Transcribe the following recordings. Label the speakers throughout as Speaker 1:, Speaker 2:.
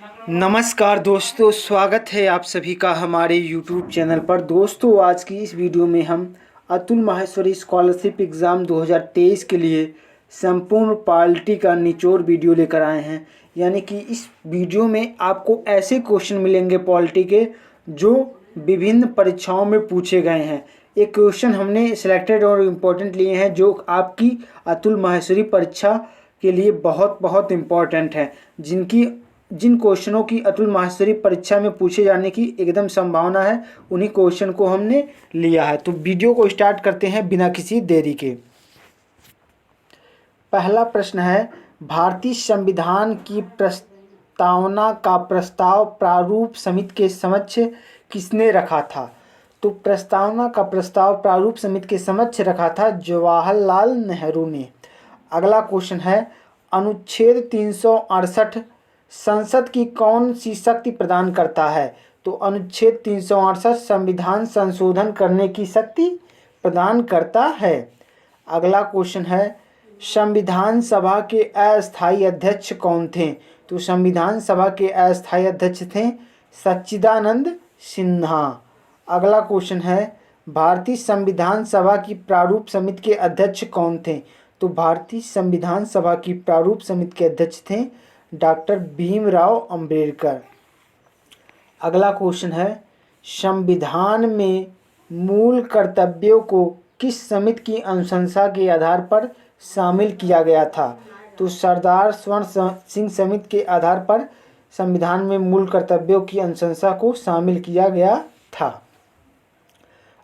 Speaker 1: नमस्कार दोस्तों, स्वागत है आप सभी का हमारे YouTube चैनल पर। दोस्तों, आज की इस वीडियो में हम अतुल माहेश्वरी स्कॉलरशिप एग्ज़ाम 2023 के लिए संपूर्ण पॉलिटी का निचोड़ वीडियो लेकर आए हैं। यानी कि इस वीडियो में आपको ऐसे क्वेश्चन मिलेंगे पॉलिटी के जो विभिन्न परीक्षाओं में पूछे गए हैं। ये क्वेश्चन हमने सिलेक्टेड और इम्पोर्टेंट लिए हैं जो आपकी अतुल माहेश्वरी परीक्षा के लिए बहुत बहुत इम्पोर्टेंट है, जिन क्वेश्चनों की अतुल माहेश्वरी परीक्षा में पूछे जाने की एकदम संभावना है, उन्हीं क्वेश्चन को हमने लिया है। तो वीडियो को स्टार्ट करते हैं बिना किसी देरी के। पहला प्रश्न है, भारतीय संविधान की प्रस्तावना का प्रस्ताव प्रारूप समिति के समक्ष किसने रखा था? तो प्रस्तावना का प्रस्ताव प्रारूप समिति के समक्ष रखा था जवाहरलाल नेहरू ने। अगला क्वेश्चन है, अनुच्छेद 368 संसद की कौन सी शक्ति प्रदान करता है? तो अनुच्छेद 368 संविधान संशोधन करने की शक्ति प्रदान करता है। अगला क्वेश्चन है, संविधान सभा के अस्थायी अध्यक्ष कौन थे? तो संविधान सभा के अस्थायी अध्यक्ष थे सच्चिदानंद सिन्हा। अगला क्वेश्चन है, भारतीय संविधान सभा की प्रारूप समिति के अध्यक्ष कौन थे? तो भारतीय संविधान सभा की प्रारूप समिति के अध्यक्ष थे डॉक्टर भीमराव अंबेडकर। अगला क्वेश्चन है, संविधान में मूल कर्तव्यों को किस समिति की अनुशंसा के आधार पर शामिल किया गया था? तो सरदार स्वर्ण सिंह समिति के आधार पर संविधान में मूल कर्तव्यों की अनुशंसा को शामिल किया गया था।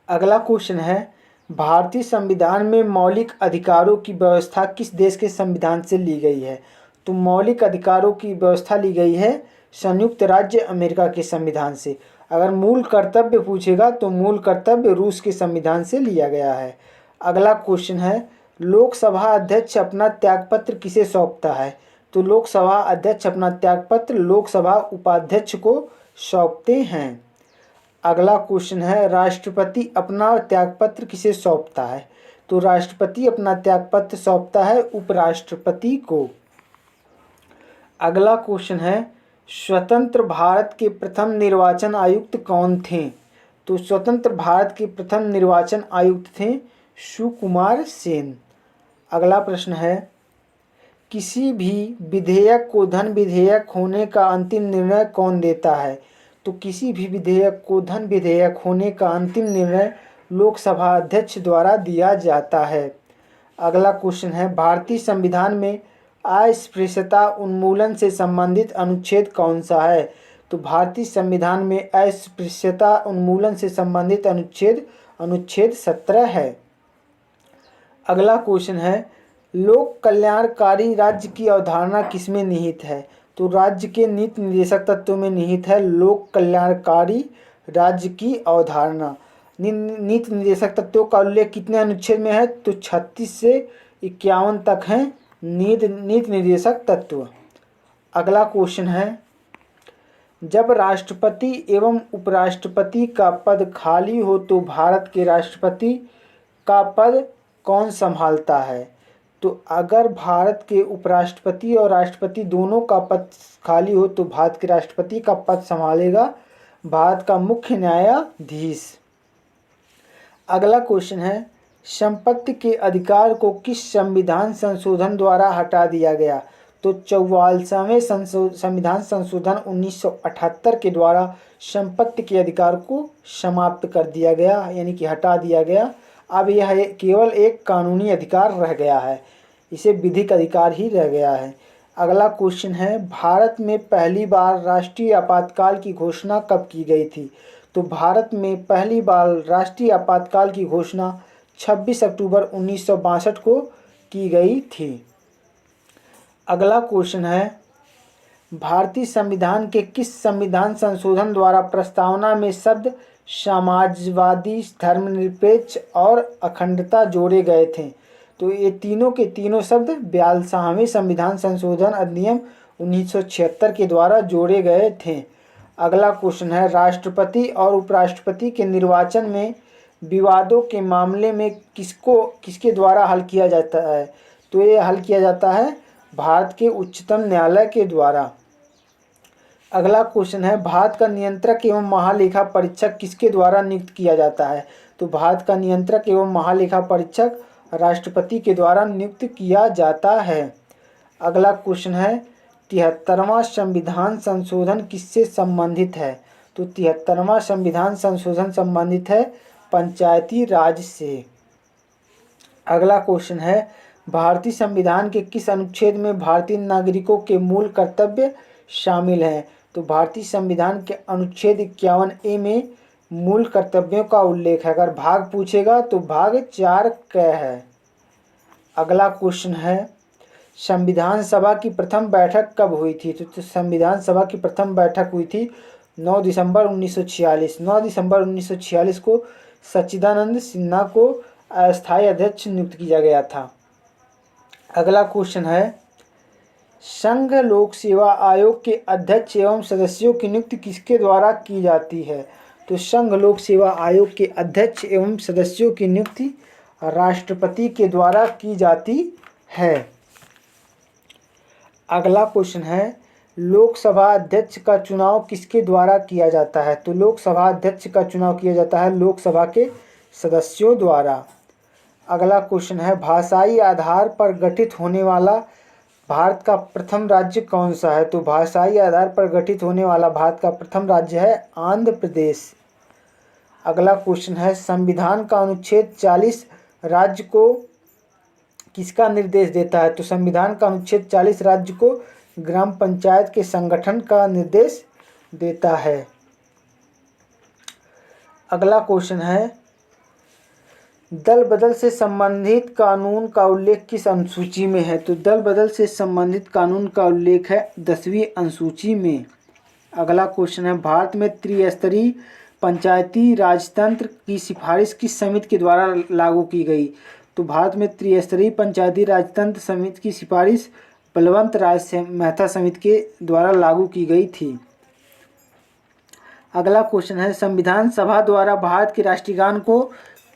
Speaker 1: अगला क्वेश्चन है, भारतीय संविधान में मौलिक अधिकारों की व्यवस्था किस देश के संविधान से ली गई है? तो मौलिक अधिकारों की व्यवस्था ली गई है संयुक्त राज्य अमेरिका के संविधान से। अगर मूल कर्तव्य पूछेगा तो मूल कर्तव्य रूस के संविधान से लिया गया है। अगला क्वेश्चन है, लोकसभा अध्यक्ष अपना त्यागपत्र किसे सौंपता है? तो लोकसभा अध्यक्ष अपना त्यागपत्र लोकसभा उपाध्यक्ष को सौंपते हैं। अगला क्वेश्चन है, राष्ट्रपति अपना त्यागपत्र किसे सौंपता है? तो राष्ट्रपति अपना त्यागपत्र सौंपता है उपराष्ट्रपति को। अगला क्वेश्चन है, स्वतंत्र भारत के प्रथम निर्वाचन आयुक्त कौन थे? तो स्वतंत्र भारत के प्रथम निर्वाचन आयुक्त थे सुकुमार सेन। अगला प्रश्न है, किसी भी विधेयक को धन विधेयक होने का अंतिम निर्णय कौन देता है? तो किसी भी विधेयक को धन विधेयक होने का अंतिम निर्णय लोकसभा अध्यक्ष द्वारा दिया जाता है। अगला क्वेश्चन है, भारतीय संविधान में अस्पृश्यता उन्मूलन से संबंधित अनुच्छेद कौन सा है? तो भारतीय संविधान में अस्पृश्यता उन्मूलन से संबंधित अनुच्छेद 17 है। अगला क्वेश्चन है, लोक कल्याणकारी राज्य की अवधारणा किसमें निहित है? तो राज्य के नीति निर्देशक तत्वों में निहित है लोक कल्याणकारी राज्य की अवधारणा। नीति निर्देशक तत्वों का उल्लेख कितने अनुच्छेद में है? तो 36 से 51 तक हैं नीति निर्देशक तत्व। अगला क्वेश्चन है, जब राष्ट्रपति एवं उपराष्ट्रपति का पद खाली हो तो भारत के राष्ट्रपति का पद कौन संभालता है? तो अगर भारत के उपराष्ट्रपति और राष्ट्रपति दोनों का पद खाली हो तो भारत के राष्ट्रपति का पद संभालेगा भारत का मुख्य न्यायाधीश। अगला क्वेश्चन है, संपत्ति के अधिकार को किस संविधान संशोधन द्वारा हटा दिया गया? तो 44वें संविधान संशोधन 1978 के द्वारा संपत्ति के अधिकार को समाप्त कर दिया गया, यानी कि हटा दिया गया। अब यह केवल एक कानूनी अधिकार रह गया है, इसे विधिक अधिकार ही रह गया है। अगला क्वेश्चन है, भारत में पहली बार राष्ट्रीय आपातकाल की घोषणा कब की गई थी? तो भारत में पहली बार राष्ट्रीय आपातकाल की घोषणा 26 अक्टूबर 1962 को की गई थी। अगला क्वेश्चन है, भारतीय संविधान के किस संविधान संशोधन द्वारा प्रस्तावना में शब्द समाजवादी, धर्मनिरपेक्ष और अखंडता जोड़े गए थे? तो ये तीनों के तीनों शब्द 42वें संविधान संशोधन अधिनियम 1976 के द्वारा जोड़े गए थे। अगला क्वेश्चन है, राष्ट्रपति और उपराष्ट्रपति के निर्वाचन में विवादों के मामले में किसके द्वारा हल किया जाता है? तो ये हल किया जाता है भारत के उच्चतम न्यायालय के द्वारा। अगला क्वेश्चन है, भारत का नियंत्रक एवं महालेखा परीक्षक किसके द्वारा नियुक्त किया जाता है? तो भारत का नियंत्रक एवं महालेखा परीक्षक राष्ट्रपति के द्वारा नियुक्त किया जाता है। अगला क्वेश्चन है, 73वां संविधान संशोधन किससे संबंधित है? तो 73वां संविधान संशोधन संबंधित है पंचायती राज से। अगला क्वेश्चन है, भारतीय संविधान के किस अनुच्छेद में भारतीय नागरिकों के मूल कर्तव्य शामिल हैं? तो भारतीय संविधान के अनुच्छेद 51A में मूल कर्तव्यों का उल्लेख है। अगर भाग पूछेगा तो भाग 4 क है। अगला क्वेश्चन है, संविधान सभा की प्रथम बैठक कब हुई थी? तो संविधान सभा की प्रथम बैठक हुई थी 9 दिसंबर 1946। 9 दिसंबर 1946 को सच्चिदानंद सिन्हा को अस्थायी अध्यक्ष नियुक्त किया गया था। अगला क्वेश्चन है, संघ लोक सेवा आयोग के अध्यक्ष एवं सदस्यों की नियुक्ति किसके द्वारा की जाती है? तो संघ लोक सेवा आयोग के अध्यक्ष एवं सदस्यों की नियुक्ति राष्ट्रपति के द्वारा की जाती है। अगला क्वेश्चन है, लोकसभा अध्यक्ष का चुनाव किसके द्वारा किया जाता है? तो लोकसभा अध्यक्ष का चुनाव किया जाता है लोकसभा के सदस्यों द्वारा। अगला क्वेश्चन है, भाषाई आधार पर गठित होने वाला भारत का प्रथम राज्य कौन सा है? तो भाषाई आधार पर गठित होने वाला भारत का प्रथम राज्य है आंध्र प्रदेश। अगला क्वेश्चन है, संविधान का अनुच्छेद 40 राज्य को किसका निर्देश देता है? तो संविधान का अनुच्छेद 40 राज्य को ग्राम पंचायत के संगठन का निर्देश देता है। अगला क्वेश्चन है, दल बदल से संबंधित कानून का उल्लेख किस अनुसूची में है? तो दल बदल से संबंधित कानून का उल्लेख है 10वीं अनुसूची में। अगला क्वेश्चन है, भारत में त्रिस्तरीय पंचायती राजतंत्र की सिफारिश किस समिति के द्वारा लागू की गई? तो भारत में त्रिस्तरीय पंचायती राजतंत्र समिति की सिफारिश बलवंत राज मेहता समिति के द्वारा लागू की गई थी। अगला क्वेश्चन है, संविधान सभा द्वारा भारत के राष्ट्रीय गान को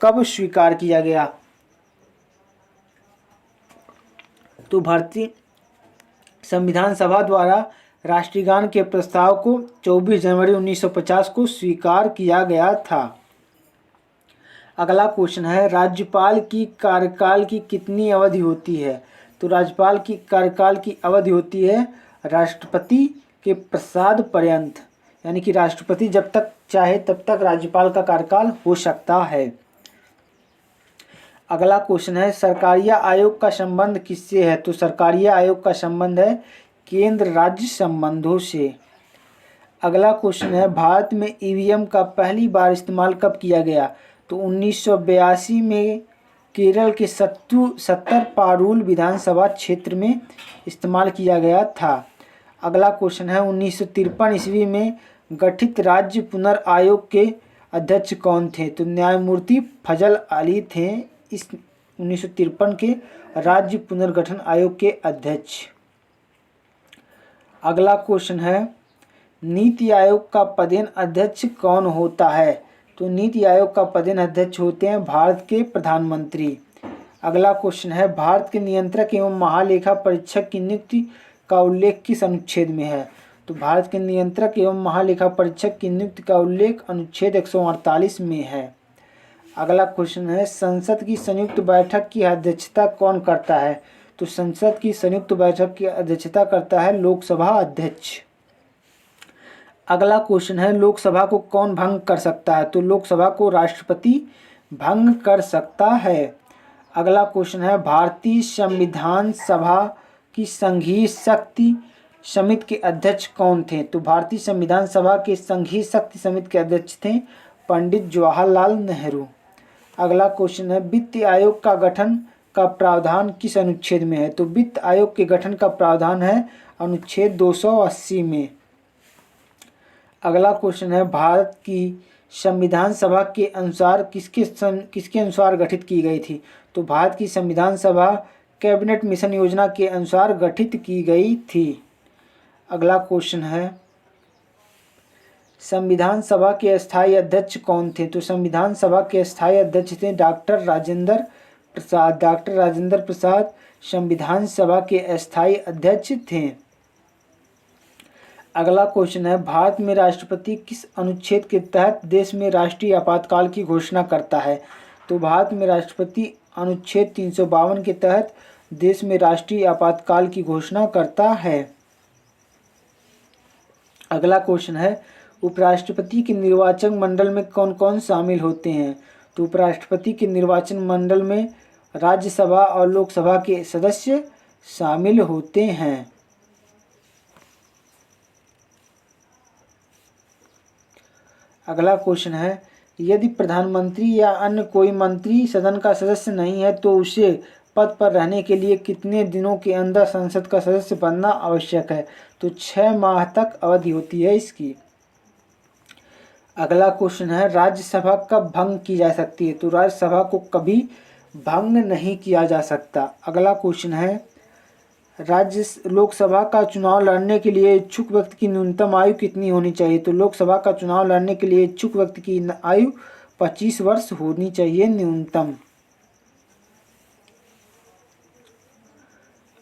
Speaker 1: कब स्वीकार किया गया? तो भारतीय संविधान सभा द्वारा राष्ट्रीय गान के प्रस्ताव को 24 जनवरी 1950 को स्वीकार किया गया था। अगला क्वेश्चन है, राज्यपाल की कार्यकाल की कितनी अवधि होती है? तो राज्यपाल की कार्यकाल की अवधि होती है राष्ट्रपति के प्रसाद पर्यंत, यानी कि राष्ट्रपति जब तक चाहे तब तक राज्यपाल का कार्यकाल हो सकता है। अगला क्वेश्चन है, सरकारिया आयोग का संबंध किससे है? तो सरकारिया आयोग का संबंध है केंद्र राज्य संबंधों से। अगला क्वेश्चन है, भारत में ईवीएम का पहली बार इस्तेमाल कब किया गया? तो 1982 में केरल के 70 पारुल विधानसभा क्षेत्र में इस्तेमाल किया गया था। अगला क्वेश्चन है, 1953 ईस्वी में गठित राज्य पुनर् आयोग के अध्यक्ष कौन थे? तो न्यायमूर्ति फजल अली थे इस 1953 के राज्य पुनर्गठन आयोग के अध्यक्ष। अगला क्वेश्चन है, नीति आयोग का पदेन अध्यक्ष कौन होता है? तो नीति आयोग का पदेन अध्यक्ष होते हैं भारत के प्रधानमंत्री। अगला क्वेश्चन है, भारत के नियंत्रक एवं महालेखा परीक्षक की नियुक्ति का उल्लेख किस अनुच्छेद में है? तो भारत के नियंत्रक एवं महालेखा परीक्षक की नियुक्ति का उल्लेख अनुच्छेद 148 में है। अगला क्वेश्चन है, संसद की संयुक्त बैठक की अध्यक्षता कौन करता है? तो संसद की संयुक्त बैठक की अध्यक्षता करता है लोकसभा अध्यक्ष। अगला क्वेश्चन है, लोकसभा को कौन भंग कर सकता है? तो लोकसभा को राष्ट्रपति भंग कर सकता है। अगला क्वेश्चन है, भारतीय संविधान सभा की संघीय शक्ति समिति के अध्यक्ष कौन थे? तो भारतीय संविधान सभा के संघीय शक्ति समिति के अध्यक्ष थे पंडित जवाहरलाल नेहरू। अगला क्वेश्चन है, वित्त आयोग का गठन का प्रावधान किस अनुच्छेद में है? तो वित्त आयोग के गठन का प्रावधान है अनुच्छेद 280 में। अगला क्वेश्चन है, भारत की संविधान सभा के अनुसार किसके अनुसार गठित की गई थी? तो भारत की संविधान सभा कैबिनेट मिशन योजना के अनुसार गठित की गई थी। अगला क्वेश्चन है, संविधान सभा के अस्थायी अध्यक्ष कौन थे? तो संविधान सभा के अस्थायी अध्यक्ष थे डॉक्टर राजेंद्र प्रसाद। डॉक्टर राजेंद्र प्रसाद संविधान सभा के अस्थायी अध्यक्ष थे। अगला क्वेश्चन है, भारत में राष्ट्रपति किस अनुच्छेद के तहत देश में राष्ट्रीय आपातकाल की घोषणा करता है? तो भारत में राष्ट्रपति अनुच्छेद 352 के तहत देश में राष्ट्रीय आपातकाल की घोषणा करता है। अगला क्वेश्चन है, उपराष्ट्रपति के निर्वाचन मंडल में कौन कौन शामिल होते हैं? तो उपराष्ट्रपति के निर्वाचन मंडल में राज्यसभा और लोकसभा के सदस्य शामिल होते हैं। अगला क्वेश्चन है, यदि प्रधानमंत्री या अन्य कोई मंत्री सदन का सदस्य नहीं है तो उसे पद पर रहने के लिए कितने दिनों के अंदर संसद का सदस्य बनना आवश्यक है? तो 6 माह तक अवधि होती है इसकी। अगला क्वेश्चन है, राज्यसभा कब भंग की जा सकती है? तो राज्यसभा को कभी भंग नहीं किया जा सकता। अगला क्वेश्चन है, लोकसभा का चुनाव लड़ने के लिए इच्छुक व्यक्ति की न्यूनतम आयु कितनी होनी चाहिए? तो लोकसभा का चुनाव लड़ने के लिए इच्छुक व्यक्ति की आयु 25 वर्ष होनी चाहिए न्यूनतम।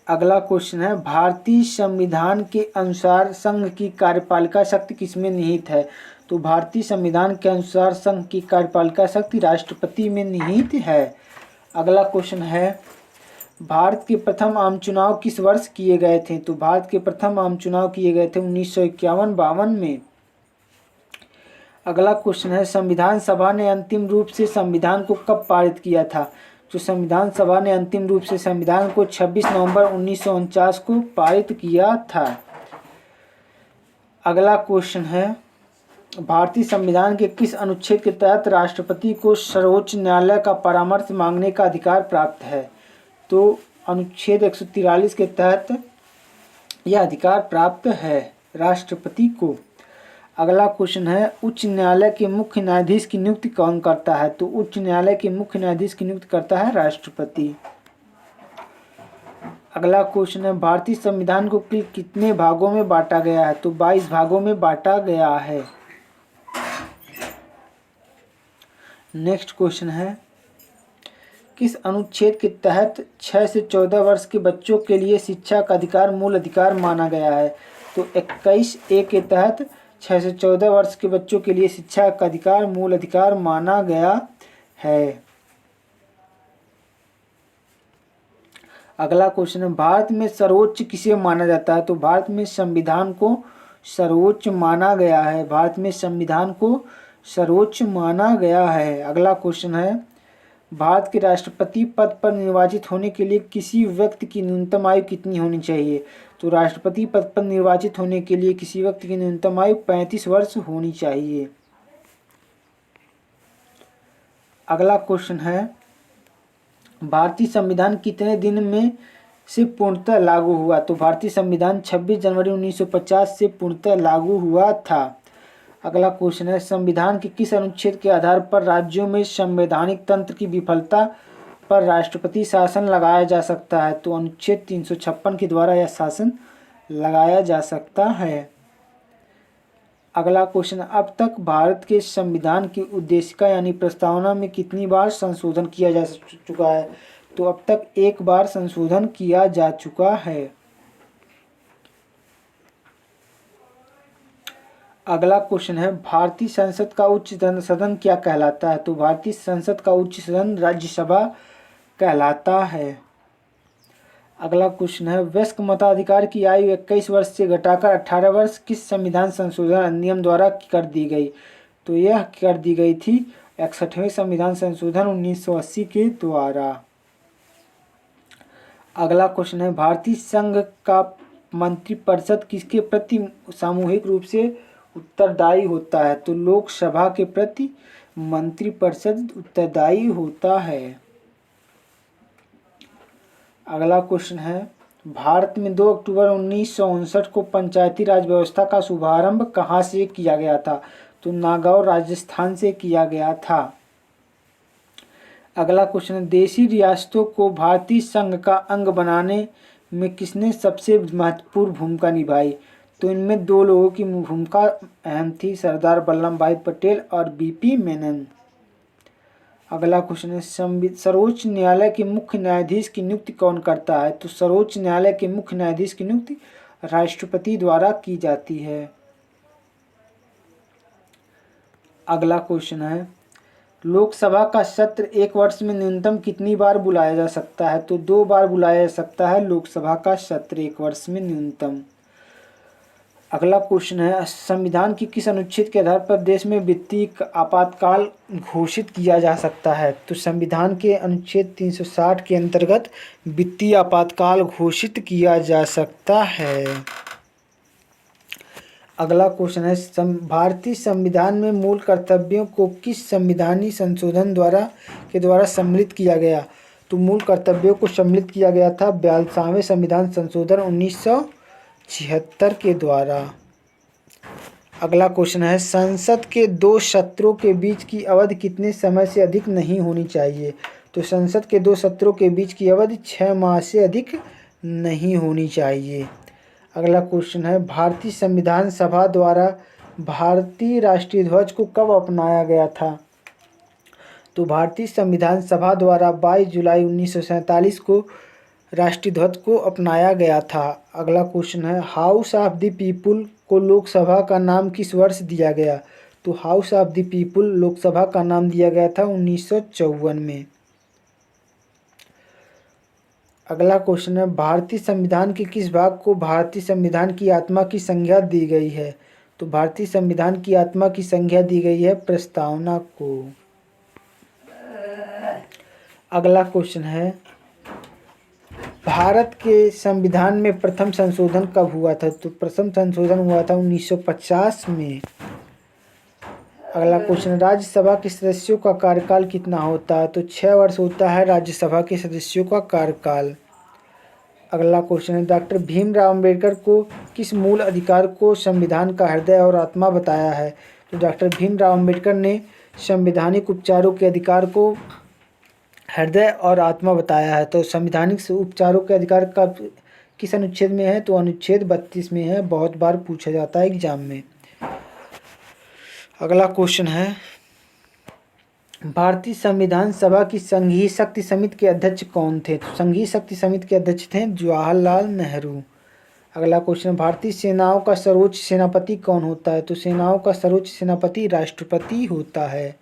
Speaker 1: अगला क्वेश्चन है, भारतीय संविधान के अनुसार संघ की कार्यपालिका शक्ति किसमें निहित है? तो भारतीय संविधान के अनुसार संघ की कार्यपालिका शक्ति राष्ट्रपति में निहित है। अगला क्वेश्चन है, भारत के प्रथम आम चुनाव किस वर्ष किए गए थे? तो भारत के प्रथम आम चुनाव किए गए थे 1951-52 में। अगला क्वेश्चन है, संविधान सभा ने अंतिम रूप से संविधान को कब पारित किया था? तो संविधान सभा ने अंतिम रूप से संविधान को 26 नवंबर 1949 को पारित किया था। अगला क्वेश्चन है, भारतीय संविधान के किस अनुच्छेद के तहत राष्ट्रपति को सर्वोच्च न्यायालय का परामर्श मांगने का अधिकार प्राप्त है? तो अनुच्छेद 143 के तहत यह अधिकार प्राप्त है राष्ट्रपति को। अगला क्वेश्चन है, उच्च न्यायालय के मुख्य न्यायाधीश की नियुक्ति कौन करता है? तो उच्च न्यायालय के मुख्य न्यायाधीश की नियुक्ति करता है राष्ट्रपति। अगला क्वेश्चन है, भारतीय संविधान को कितने भागों में बांटा गया है? तो 22 भागों में बांटा गया है। नेक्स्ट क्वेश्चन है, किस अनुच्छेद के तहत 6 से 14 वर्ष के बच्चों के लिए शिक्षा का अधिकार मूल अधिकार माना गया है? तो 21A के तहत 6 से 14 वर्ष के बच्चों के लिए शिक्षा का अधिकार मूल अधिकार माना गया है। अगला क्वेश्चन है, भारत में सर्वोच्च किसे माना जाता है? तो भारत में संविधान को सर्वोच्च माना गया है। भारत में संविधान को सर्वोच्च माना गया है। अगला क्वेश्चन है, भारत के राष्ट्रपति पद पर निर्वाचित होने के लिए किसी व्यक्ति की न्यूनतम आयु कितनी होनी चाहिए? तो राष्ट्रपति पद पर निर्वाचित होने के लिए किसी व्यक्ति की न्यूनतम आयु 35 वर्ष होनी चाहिए। अगला क्वेश्चन है, भारतीय संविधान कितने दिन में से पूर्णतः लागू हुआ? तो भारतीय संविधान 26 जनवरी 1950 से पूर्णतः लागू हुआ था। अगला क्वेश्चन है, संविधान के किस अनुच्छेद के आधार पर राज्यों में संवैधानिक तंत्र की विफलता पर राष्ट्रपति शासन लगाया जा सकता है? तो अनुच्छेद 356 के द्वारा यह शासन लगाया जा सकता है। अगला क्वेश्चन, अब तक भारत के संविधान की उद्देशिका यानी प्रस्तावना में कितनी बार संशोधन किया जा चुका है? तो अब तक 1 बार संशोधन किया जा चुका है। अगला क्वेश्चन है, भारतीय संसद का उच्च सदन क्या कहलाता है? तो भारतीय संसद का उच्च सदन राज्यसभा कहलाता है। अगला क्वेश्चन है, वयस्क मताधिकार की आयु 21 वर्ष से घटाकर 18 वर्ष किस संविधान संशोधन अधिनियम द्वारा कर दी गई? तो यह कर दी गई थी 61वें संविधान संशोधन 1980 के द्वारा। अगला क्वेश्चन है, भारतीय संघ का मंत्रिपरिषद किसके प्रति सामूहिक रूप से उत्तरदायी होता है? तो लोकसभा के प्रति मंत्रिपरिषद उत्तरदायी होता है। अगला क्वेश्चन है, भारत में 2 अक्टूबर 1959 को पंचायती राज व्यवस्था का शुभारंभ कहाँ से किया गया था? तो नागौर राजस्थान से किया गया था। अगला क्वेश्चन है, देशी रियासतों को भारतीय संघ का अंग बनाने में किसने सबसे महत्वपूर्ण भूमिका निभाई? तो इनमें 2 लोगों की भूमिका अहम थी, सरदार वल्लभ भाई पटेल और बीपी मेनन। अगला क्वेश्चन है, सर्वोच्च न्यायालय के मुख्य न्यायाधीश की नियुक्ति कौन करता है? तो सर्वोच्च न्यायालय के मुख्य न्यायाधीश की नियुक्ति राष्ट्रपति द्वारा की जाती है। अगला क्वेश्चन है, लोकसभा का सत्र एक वर्ष में न्यूनतम कितनी बार बुलाया जा सकता है? तो 2 बार बुलाया जा सकता है लोकसभा का सत्र एक वर्ष में न्यूनतम। अगला क्वेश्चन है, संविधान की किस अनुच्छेद के आधार पर देश में वित्तीय आपातकाल घोषित किया जा सकता है? तो संविधान के अनुच्छेद 360 के अंतर्गत वित्तीय आपातकाल घोषित किया जा सकता है। अगला क्वेश्चन है, भारतीय संविधान में मूल कर्तव्यों को किस संविधानीय संशोधन द्वारा सम्मिलित किया गया? तो मूल कर्तव्यों को सम्मिलित किया गया था 42वें संविधान संशोधन 1976 के द्वारा। अगला क्वेश्चन है, संसद के 2 सत्रों के बीच की अवधि कितने समय से अधिक नहीं होनी चाहिए? तो संसद के 2 सत्रों के बीच की अवधि 6 माह से अधिक नहीं होनी चाहिए। अगला क्वेश्चन है, भारतीय संविधान सभा द्वारा भारतीय राष्ट्रीय ध्वज को कब अपनाया गया था? तो भारतीय संविधान सभा द्वारा 22 जुलाई 1947 को राष्ट्रीय ध्वज को अपनाया गया था। अगला क्वेश्चन है, हाउस ऑफ द पीपुल को लोकसभा का नाम किस वर्ष दिया गया? तो house of the people Lok Sabha का नाम दिया गया था 1954 में। अगला क्वेश्चन है, भारतीय संविधान के किस भाग को भारतीय संविधान की आत्मा की संज्ञा दी गई है? तो भारतीय संविधान की आत्मा की संज्ञा दी गई है प्रस्तावना को। अगला क्वेश्चन है, भारत के संविधान में प्रथम संशोधन कब हुआ था? तो प्रथम संशोधन हुआ था 1950 में। अगला क्वेश्चन, राज्यसभा के सदस्यों का कार्यकाल कितना होता है? तो 6 वर्ष होता है राज्यसभा के सदस्यों का कार्यकाल। अगला क्वेश्चन है, डॉक्टर भीमराव अंबेडकर को किस मूल अधिकार को संविधान का हृदय और आत्मा बताया है? तो डॉक्टर भीमराव अंबेडकर ने संवैधानिक उपचारों के अधिकार को हृदय और आत्मा बताया है। तो संवैधानिक उपचारों के अधिकार का किस अनुच्छेद में है? तो अनुच्छेद 32 में है। बहुत बार पूछा जाता है एग्जाम में। अगला क्वेश्चन है, भारतीय संविधान सभा की संघीय शक्ति समिति के अध्यक्ष कौन थे? तो संघीय शक्ति समिति के अध्यक्ष थे जवाहरलाल नेहरू। अगला क्वेश्चन, भारतीय सेनाओं का सर्वोच्च सेनापति कौन होता है? तो सेनाओं का सर्वोच्च सेनापति राष्ट्रपति होता है।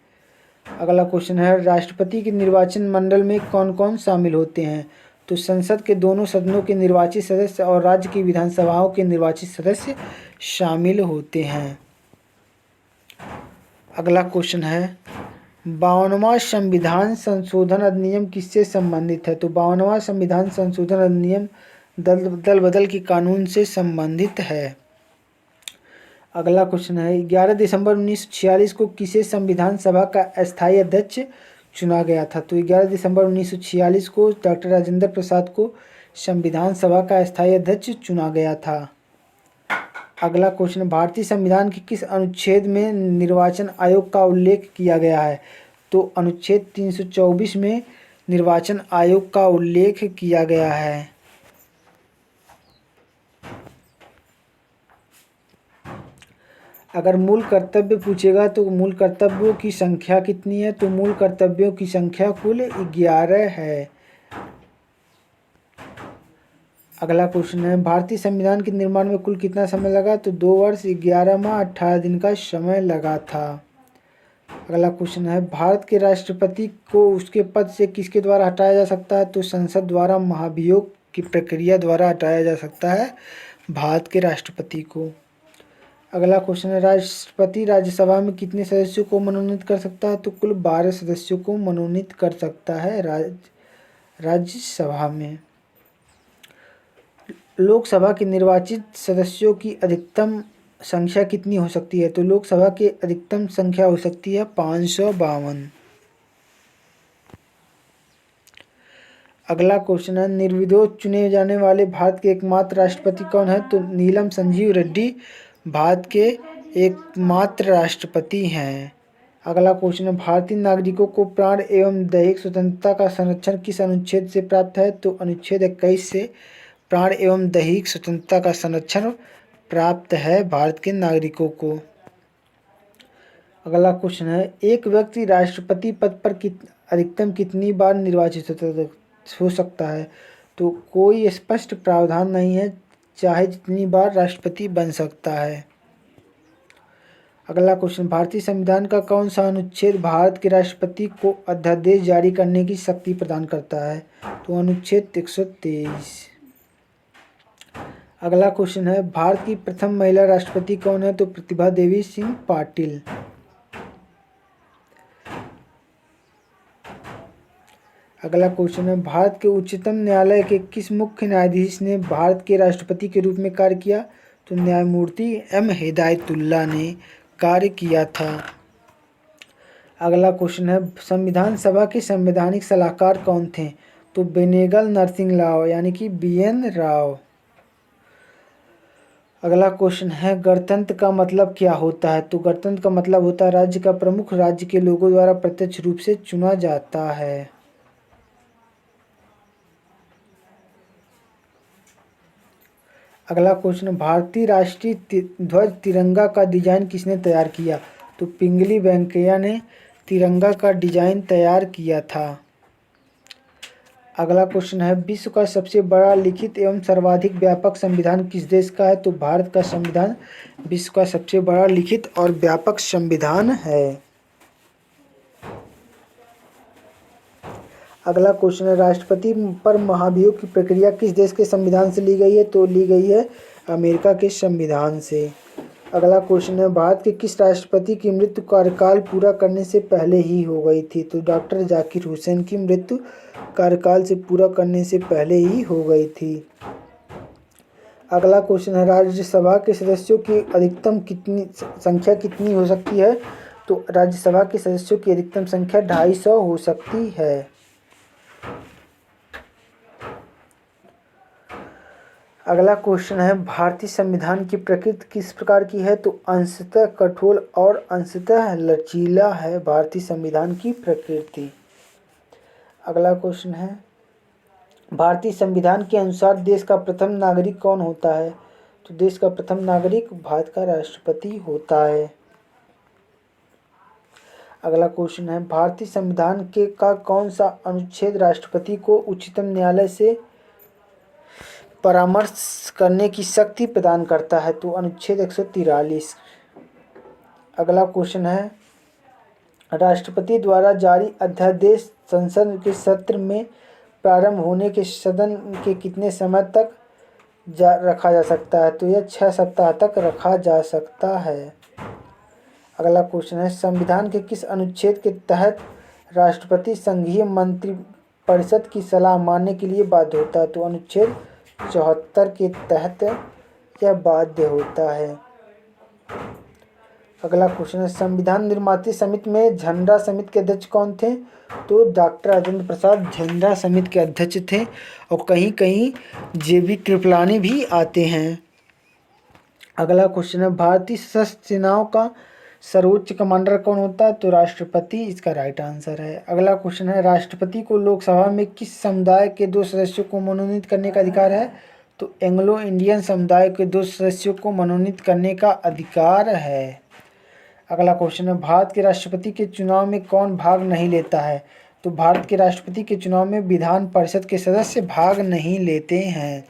Speaker 1: अगला क्वेश्चन है, राष्ट्रपति के निर्वाचन मंडल में कौन कौन शामिल होते हैं? तो संसद के दोनों सदनों के निर्वाचित सदस्य और राज्य की विधानसभाओं के निर्वाचित सदस्य शामिल होते हैं। अगला क्वेश्चन है, 52वां संविधान संशोधन अधिनियम किससे संबंधित है? तो 52वां संविधान संशोधन अधिनियम दल बदल के कानून से संबंधित है। अगला क्वेश्चन है, 11 दिसंबर 1946 को किसे संविधान सभा का अस्थायी अध्यक्ष चुना गया था? तो 11 दिसंबर 1946 को डॉक्टर राजेंद्र प्रसाद को संविधान सभा का अस्थायी अध्यक्ष चुना गया था। अगला क्वेश्चन, भारतीय संविधान के किस अनुच्छेद में निर्वाचन आयोग का उल्लेख किया गया है? तो अनुच्छेद 324 में निर्वाचन आयोग का उल्लेख किया गया है। अगर मूल कर्तव्य पूछेगा तो मूल कर्तव्यों की संख्या कितनी है? तो मूल कर्तव्यों की संख्या कुल 11 है। अगला क्वेश्चन है, भारतीय संविधान के निर्माण में कुल कितना समय लगा? तो 2 वर्ष 11 माह 18 दिन का समय लगा था। अगला क्वेश्चन है, भारत के राष्ट्रपति को उसके पद से किसके द्वारा हटाया जा सकता है? तो संसद द्वारा महाभियोग की प्रक्रिया द्वारा हटाया जा सकता है भारत के राष्ट्रपति को। अगला क्वेश्चन है, राष्ट्रपति राज्यसभा में कितने सदस्यों को मनोनीत कर सकता है? तो कुल 12 सदस्यों को मनोनीत कर सकता है राज्यसभा में। लोकसभा के निर्वाचित सदस्यों की अधिकतम संख्या कितनी हो सकती है? तो लोकसभा की अधिकतम संख्या हो सकती है 552। अगला क्वेश्चन है, निर्विरोध चुने जाने वाले भारत के एकमात्र राष्ट्रपति कौन है? तो नीलम संजीव रेड्डी भारत के एकमात्र राष्ट्रपति हैं। अगला क्वेश्चन है, भारतीय नागरिकों को प्राण एवं दैहिक स्वतंत्रता का संरक्षण किस अनुच्छेद से प्राप्त है? तो अनुच्छेद 21 से प्राण एवं दैहिक स्वतंत्रता का संरक्षण प्राप्त है भारत के नागरिकों को। अगला क्वेश्चन है, एक व्यक्ति राष्ट्रपति पद पर अधिकतम कितनी बार निर्वाचित हो सकता है? तो कोई स्पष्ट प्रावधान नहीं है, चाहे जितनी बार राष्ट्रपति बन सकता है। अगला क्वेश्चन, भारतीय संविधान का कौन सा अनुच्छेद भारत के राष्ट्रपति को अध्यादेश जारी करने की शक्ति प्रदान करता है? तो अनुच्छेद 123। अगला क्वेश्चन है, भारत की प्रथम महिला राष्ट्रपति कौन है? तो प्रतिभा देवी सिंह पाटिल। अगला क्वेश्चन है, भारत के उच्चतम न्यायालय के किस मुख्य न्यायाधीश ने भारत के राष्ट्रपति के रूप में कार्य किया? तो न्यायमूर्ति एम हिदायतुल्ला ने कार्य किया था। अगला क्वेश्चन है, संविधान सभा के संवैधानिक सलाहकार कौन थे? तो बेनेगल नरसिंह राव यानी कि BN राव। अगला क्वेश्चन है, गणतंत्र का मतलब क्या होता है? तो गणतंत्र का मतलब होता है राज्य का प्रमुख राज्य के लोगों द्वारा प्रत्यक्ष रूप से चुना जाता है। अगला क्वेश्चन, भारतीय राष्ट्रीय ध्वज तिरंगा का डिजाइन किसने तैयार किया? तो पिंगली वेंकैया ने तिरंगा का डिजाइन तैयार किया था। अगला क्वेश्चन है, विश्व का सबसे बड़ा लिखित एवं सर्वाधिक व्यापक संविधान किस देश का है? तो भारत का संविधान विश्व का सबसे बड़ा लिखित और व्यापक संविधान है। अगला क्वेश्चन है, राष्ट्रपति पर महाभियोग की प्रक्रिया किस देश के संविधान से ली गई है? तो ली गई है अमेरिका के संविधान से। अगला क्वेश्चन है, भारत के किस राष्ट्रपति की मृत्यु कार्यकाल पूरा करने से पहले ही हो गई थी? तो डॉक्टर जाकिर हुसैन की मृत्यु कार्यकाल से पूरा करने से पहले ही हो गई थी। अगला क्वेश्चन है, राज्यसभा के सदस्यों की अधिकतम संख्या कितनी हो सकती है? तो राज्यसभा के सदस्यों की अधिकतम संख्या 250 हो सकती है। अगला क्वेश्चन है, भारतीय संविधान की प्रकृति किस प्रकार की है? तो अंशतः कठोर और अंशतः लचीला है भारतीय संविधान की प्रकृति। अगला क्वेश्चन है, भारतीय संविधान के अनुसार देश का प्रथम नागरिक कौन होता है? तो देश का प्रथम नागरिक भारत का राष्ट्रपति होता है। अगला क्वेश्चन है, भारतीय संविधान के का कौन सा अनुच्छेद राष्ट्रपति को उच्चतम न्यायालय से परामर्श करने की शक्ति प्रदान करता है? तो अनुच्छेद 143। अगला क्वेश्चन है, राष्ट्रपति द्वारा जारी अध्यादेश संसद के सत्र में प्रारंभ होने के सदन के कितने समय तक रखा जा सकता है? तो यह 6 सप्ताह तक रखा जा सकता है। अगला क्वेश्चन है, संविधान के किस अनुच्छेद के तहत राष्ट्रपति संघीय मंत्रिपरिषद की सलाह मानने के लिए बाध्य होता है? तो अनुच्छेद 74 के तहत यह बाध्य होता है। अगला क्वेश्चन है, संविधान निर्माता समिति में झंडा समिति के अध्यक्ष कौन थे? तो डॉक्टर राजेंद्र प्रसाद झंडा समिति के अध्यक्ष थे और कहीं कहीं JB कृपलानी भी आते हैं। अगला क्वेश्चन है, भारतीय सशस्त्र सेनाओं का सर्वोच्च कमांडर कौन होता है? तो राष्ट्रपति इसका राइट आंसर है। अगला क्वेश्चन है, राष्ट्रपति को लोकसभा में किस समुदाय के 2 सदस्यों को मनोनीत करने का अधिकार है? तो एंग्लो इंडियन समुदाय के 2 सदस्यों को मनोनीत करने का अधिकार है। अगला क्वेश्चन है, भारत के राष्ट्रपति के चुनाव में कौन भाग नहीं लेता है? तो भारत के राष्ट्रपति के चुनाव में विधान परिषद के सदस्य भाग नहीं लेते हैं।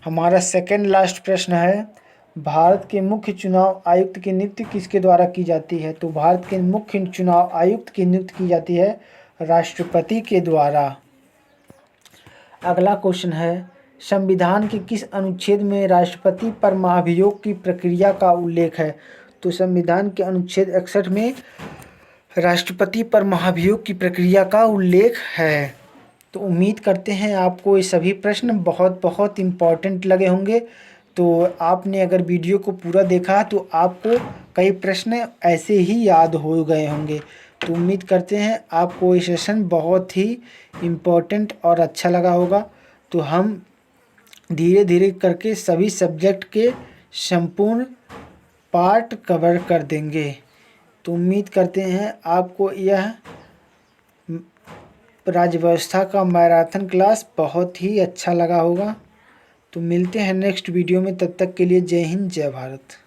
Speaker 1: हमारा सेकंड लास्ट प्रश्न है, भारत के मुख्य चुनाव आयुक्त की नियुक्ति किसके द्वारा की जाती है? तो भारत के मुख्य चुनाव आयुक्त की नियुक्ति की जाती है राष्ट्रपति के द्वारा। अगला क्वेश्चन है, संविधान के किस अनुच्छेद में राष्ट्रपति पर महाभियोग की प्रक्रिया का उल्लेख है? तो संविधान के अनुच्छेद 61 में राष्ट्रपति पर महाभियोग की प्रक्रिया का उल्लेख है। तो उम्मीद करते हैं आपको ये सभी प्रश्न बहुत बहुत इम्पॉर्टेंट लगे होंगे। तो आपने अगर वीडियो को पूरा देखा तो आपको कई प्रश्न ऐसे ही याद हो गए होंगे। तो उम्मीद करते हैं आपको ये सेशन बहुत ही इम्पोर्टेंट और अच्छा लगा होगा। तो हम धीरे धीरे करके सभी सब्जेक्ट के संपूर्ण पार्ट कवर कर देंगे। तो उम्मीद करते हैं आपको यह राज्य व्यवस्था का मैराथन क्लास बहुत ही अच्छा लगा होगा। तो मिलते हैं नेक्स्ट वीडियो में, तब तक के लिए जय हिंद जय भारत।